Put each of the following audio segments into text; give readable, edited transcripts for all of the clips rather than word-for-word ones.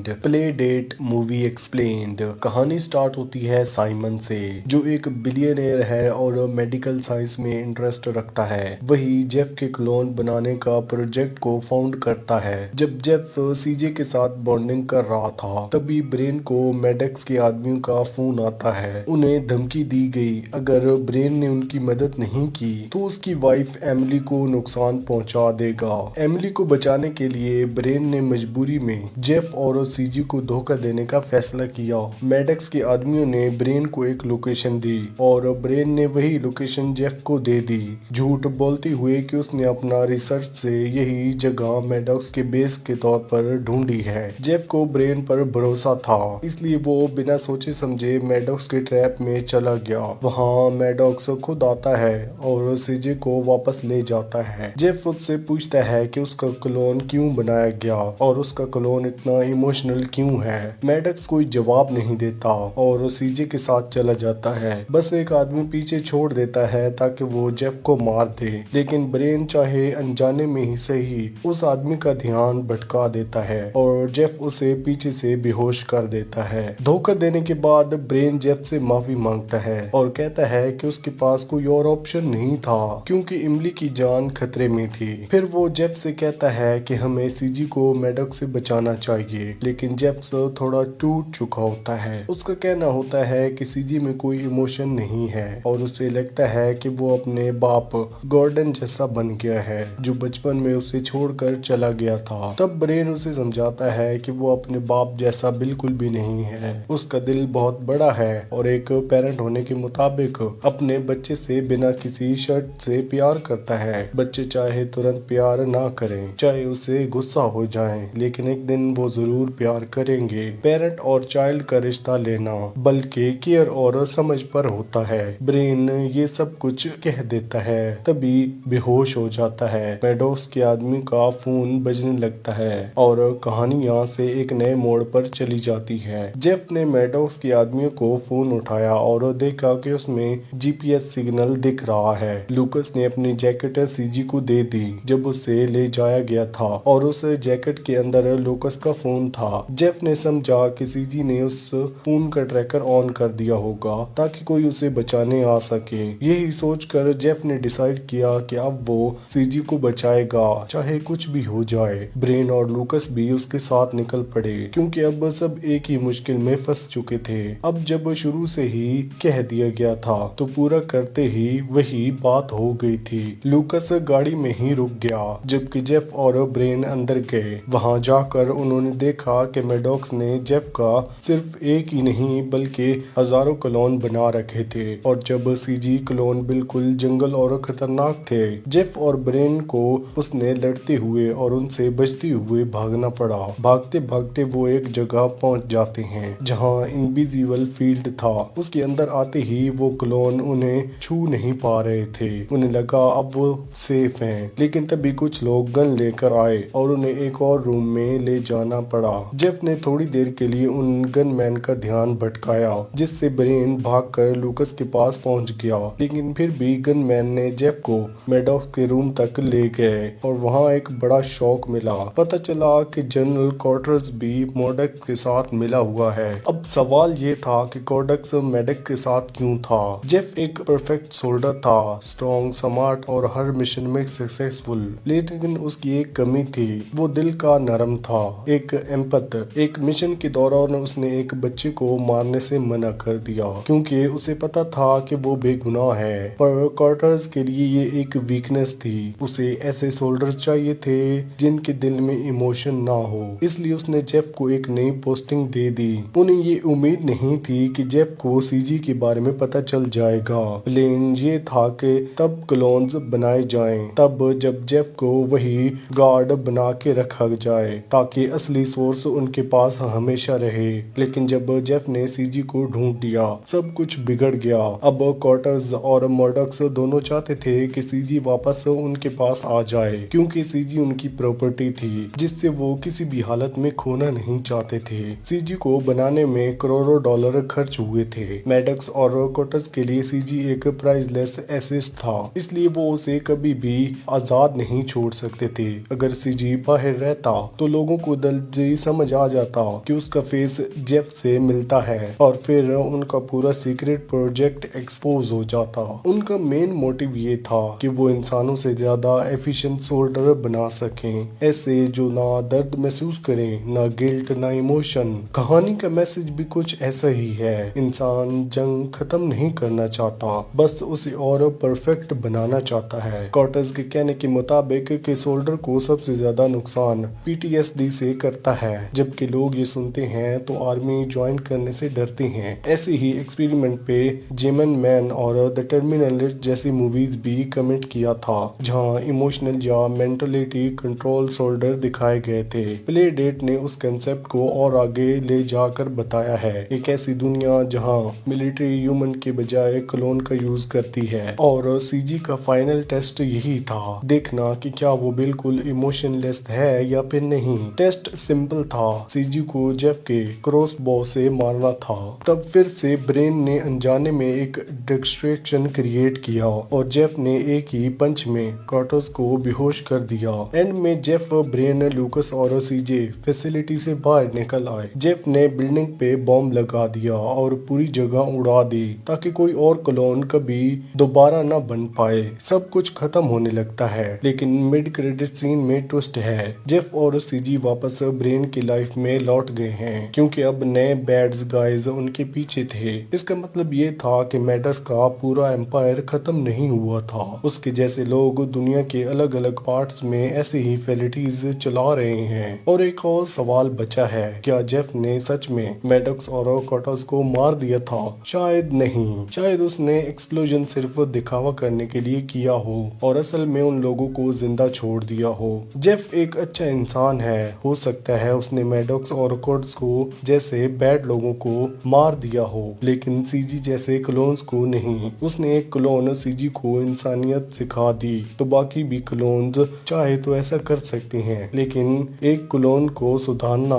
Mind play date movie explained. कहानी start होती है साइमन से, जो एक बिलियनियर है और मेडिकल साइंस में इंटरेस्ट रखता है। वही जेफ के क्लोन बनाने का प्रोजेक्ट को फाउंड करता है। जब जेफ सीजे के साथ बॉन्डिंग कर रहा था, तभी ब्रेन को मेडेक्स के आदमियों का फोन आता है। उन्हें धमकी दी गई, अगर ब्रेन ने उनकी मदद नहीं की तो उसकी वाइफ एमिली को नुकसान पहुंचा देगा। एमिली को बचाने के लिए ब्रेन ने मजबूरी में जेफ और सीजी को धोखा देने का फैसला किया। मेडेक्स के आदमियों ने ब्रेन को एक लोकेशन दी और ब्रेन ने वही लोकेशन जेफ को दे दी, झूठ बोलते हुए कि उसने अपना रिसर्च से यही जगह मेडेक्स के बेस के तौर पर ढूंढी है। जेफ को ब्रेन पर भरोसा था, इसलिए वो बिना सोचे समझे मेडेक्स के ट्रैप में चला गया। वहाँ मेडेक्स खुद आता है और सीजे को वापस ले जाता है। जेफ उससे पूछता है कि उसका क्लोन क्यों बनाया गया और उसका क्लोन इतना इमोशनल क्यों है। मेडेक्स कोई जवाब नहीं देता और सीजे के साथ चला जाता है। बस एक आदमी पीछे छोड़ देता है ताकि वो जेफ को मार दे, लेकिन ब्रेन चाहे अनजाने में ही सही उस आदमी का ध्यान भटका देता है और जेफ उसे पीछे से बेहोश कर देता है। धोखा देने के बाद ब्रेन जेफ से माफी मांगता है और कहता है कि उसके पास कोई और ऑप्शन नहीं था क्योंकि इमली की जान खतरे में थी। फिर वो जेफ से कहता है कि हमें सीजी को मेडेक्स से बचाना चाहिए, लेकिन जेफ थोड़ा टूट चुका होता है। उसका कहना होता है कि सीजी में कोई इमोशन नहीं है और उसे लगता है कि वो अपने बाप गॉर्डन जैसा बन गया है, जो बचपन में उसे छोड़कर चला गया था। तब ब्रेन उसे समझाता है कि वो अपने बाप जैसा बिल्कुल भी नहीं है। उसका दिल बहुत बड़ा है और एक पेरेंट होने के मुताबिक अपने बच्चे से बिना किसी शर्त से प्यार करता है। बच्चे चाहे तुरंत प्यार ना करें, चाहे उसे गुस्सा हो जाए, लेकिन एक दिन वो जरूर प्यार करेंगे। पेरेंट और चाइल्ड का रिश्ता लेना बल्कि केयर और समझ पर होता है। ब्रेन ये सब कुछ कह देता है, तभी बेहोश हो जाता है। मेडोक्स के आदमी का फोन बजने लगता है और कहानी यहाँ से एक नए मोड़ पर चली जाती है। जेफ ने मेडोक्स के आदमियों को फोन उठाया और देखा कि उसमें जीपीएस सिग्नल दिख रहा है। लूकस ने अपनी जैकेट सीजी को दे दी जब उसे ले जाया गया था और उस जैकेट के अंदर लूकस का फोन था। जेफ ने समझा कि सीजी ने उस फोन का ट्रैकर ऑन कर दिया होगा ताकि कोई उसे बचाने आ सके। यही सोचकर जेफ ने डिसाइड किया कि अब वो सीजी को बचाएगा, चाहे कुछ भी हो जाए। ब्रेन और लूकस भी उसके साथ निकल पड़े क्योंकि अब सब एक ही मुश्किल में फंस चुके थे। अब जब शुरू से ही कह दिया गया था तो पूरा करते ही वही बात हो गई थी। लूकस गाड़ी में ही रुक गया जबकि जेफ और ब्रेन अंदर गए। वहां जाकर उन्होंने देखा कि मेडोक्स ने जेफ का सिर्फ एक ही नहीं बल्कि हजारों क्लोन बना रखे थे और जब सीजी क्लोन बिल्कुल जंगल और खतरनाक थे, जेफ और ब्रेन को उसने लड़ते हुए और उनसे बचते हुए भागना पड़ा। भागते भागते वो एक जगह पहुंच जाते हैं जहां इनविजिबल फील्ड था। उसके अंदर आते ही वो क्लोन उन्हें छू नहीं पा रहे थे। उन्हें लगा अब वो सेफ हैं, लेकिन तभी कुछ लोग गन लेकर आए और उन्हें एक और रूम में ले जाना पड़ा। जेफ ने थोड़ी देर के लिए उन गनमैन का ध्यान भटकाया, जिससे ब्रेन भागकर लूकस के पास पहुंच गया, लेकिन फिर भी गनमैन ने जेफ को मेडोक्स के रूम तक ले गए और वहां एक बड़ा शॉक मिला। पता चला कि जनरल कॉर्टर्स भी मेडेक्स के साथ मिला हुआ है। अब सवाल ये था कि कॉर्टर्स मेडेक्स के साथ क्यों था। जेफ एक परफेक्ट सोल्डर था, स्ट्रॉन्ग, स्मार्ट और हर मिशन में सक्सेसफुल, लेकिन उसकी एक कमी थी, वो दिल का नरम था, एक एम्पथ। एक मिशन के दौरान उसने एक बच्चे को मारने से मना कर दिया क्योंकि उसे पता था कि वो बेगुनाह है, पर कॉर्टर्स के लिए ये एक वीकनेस थी। उसे ऐसे सोल्जर्स चाहिए थे जिनके दिल में इमोशन ना हो, इसलिए उसने जेफ को एक नई पोस्टिंग दे दी। उन्हें ये उम्मीद नहीं थी कि जेफ को सीजी के बारे में पता चल जाएगा। प्लान ये था कि तब क्लोन्स बनाए जाएं, तब जब जेफ को वही गार्ड बना के रखा जाए ताकि असली सोर्स उनके पास हमेशा रहे। लेकिन जब जेफ ने सीजी को ढूंढ लिया, सब कुछ बिगड़ गया। अब कॉर्टर्स और मेडोक्स दोनों चाहते थे कि सीजी वापस उनके पास आ जाए क्योंकि सीजी उनकी प्रॉपर्टी थी जिससे वो किसी भी हालत में खोना नहीं चाहते थे। सीजी को बनाने में करोड़ों डॉलर खर्च हुए थे। मेडोक्स और कॉर्टर्स के लिए सीजी एक प्राइसलेस एसेट था, इसलिए वो उसे कभी भी आजाद नहीं छोड़ सकते थे। अगर सीजी बाहर रहता तो लोगों को जल्दी समझ समझ आ जाता कि उसका फेस जेफ से मिलता है और फिर उनका पूरा सीक्रेट प्रोजेक्ट एक्सपोज हो जाता। उनका मेन मोटिव ये था कि वो इंसानों से ज्यादा एफिशिएंट सोल्डर बना सकें, ऐसे जो ना दर्द महसूस करें, ना गिल्ट, ना इमोशन। कहानी का मैसेज भी कुछ ऐसा ही है। इंसान जंग खत्म नहीं करना चाहता, बस उसे और परफेक्ट बनाना चाहता है। कॉर्टेस के कहने के मुताबिक कि सोल्डर को सबसे ज्यादा नुकसान पीटीएसडी से करता है। जबकि लोग ये सुनते हैं तो आर्मी ज्वाइन करने से डरते हैं। ऐसे ही एक्सपेरिमेंट पे जेमन मैन और द टर्मिनलिस्ट जैसी मूवीज भी कमेंट किया था, जहां इमोशनल या मेंटलिटी कंट्रोल सोल्डर दिखाए गए थे। प्ले डेट ने उस कंसेप्ट को और आगे ले जाकर बताया है, एक ऐसी दुनिया जहां मिलिट्री ह्यूमन के बजाय क्लोन का यूज करती है। और सीजी का फाइनल टेस्ट यही था, देखना कि क्या वो बिल्कुल इमोशनलेस है या फिर नहीं। टेस्ट सिंपल था, सीजी को जेफ के क्रॉस बो से मारना था। तब फिर से ब्रेन ने अनजाने में एक डिस्ट्रैक्शन क्रिएट किया और जेफ ने एक ही पंच में कॉर्टेस को बेहोश कर दिया। एंड में जेफ, ब्रेन, लूकस और सीजे फैसिलिटी से बाहर निकल आए। जेफ ने बिल्डिंग पे बॉम्ब लगा दिया और पूरी जगह उड़ा दी ताकि कोई और क्लोन कभी दोबारा न बन पाए। सब कुछ खत्म होने लगता है, लेकिन मिड क्रेडिट सीन में ट्विस्ट है। जेफ और सीजी वापस ब्रेन की लाइफ में लौट गए हैं, क्योंकि अब नए बैड्स गाइज उनके पीछे थे। इसका मतलब ये था कि मैडस का पूरा एम्पायर खत्म नहीं हुआ था। उसके जैसे लोग दुनिया के अलग अलग पार्ट्स में ऐसे ही फैसिलिटीज चला रहे हैं। और एक और सवाल बचा है, क्या जेफ ने सच में मैडक्स और कॉर्टेस को मार दिया था? शायद नहीं, शायद उसने एक्सप्लोजन सिर्फ दिखावा करने के लिए किया हो और असल में उन लोगों को जिंदा छोड़ दिया हो। जेफ एक अच्छा इंसान है, हो सकता है उसने मैडक्स और कॉर्टेस को जैसे बैड लोगों को मार दिया हो, लेकिन सीजी जैसे क्लोन्स को नहीं। उसने एक क्लोन सीजी को इंसानियत सिखा दी, तो बाकी भी क्लोन्स चाहे तो ऐसा कर सकते हैं। लेकिन एक क्लोन को सुधारना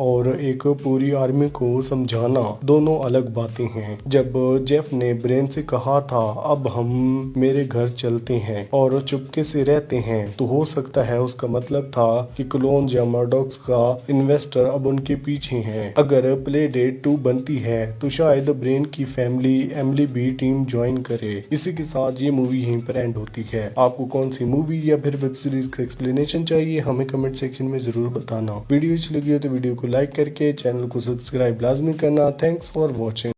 और एक पूरी आर्मी को समझाना दोनों अलग बातें हैं। जब जेफ ने ब्रेन से कहा था अब हम मेरे घर चलते हैं और चुपके से रहते हैं, तो हो सकता है उसका मतलब था कि क्लोन या मर्डॉक्स का इन्वेस्टर अब उनके पीछे हैं। अगर प्ले डेट 2 बनती है तो शायद ब्रेन की फैमिली एमिली भी टीम ज्वाइन करे। इसी के साथ ये मूवी यहीं पर एंड होती है। आपको कौन सी मूवी या फिर वेब सीरीज का एक्सप्लेनेशन चाहिए, हमें कमेंट सेक्शन में जरूर बताना। वीडियो अच्छी लगी हो तो वीडियो को लाइक करके चैनल को सब्सक्राइब लाजमी करना। Thanks for watching.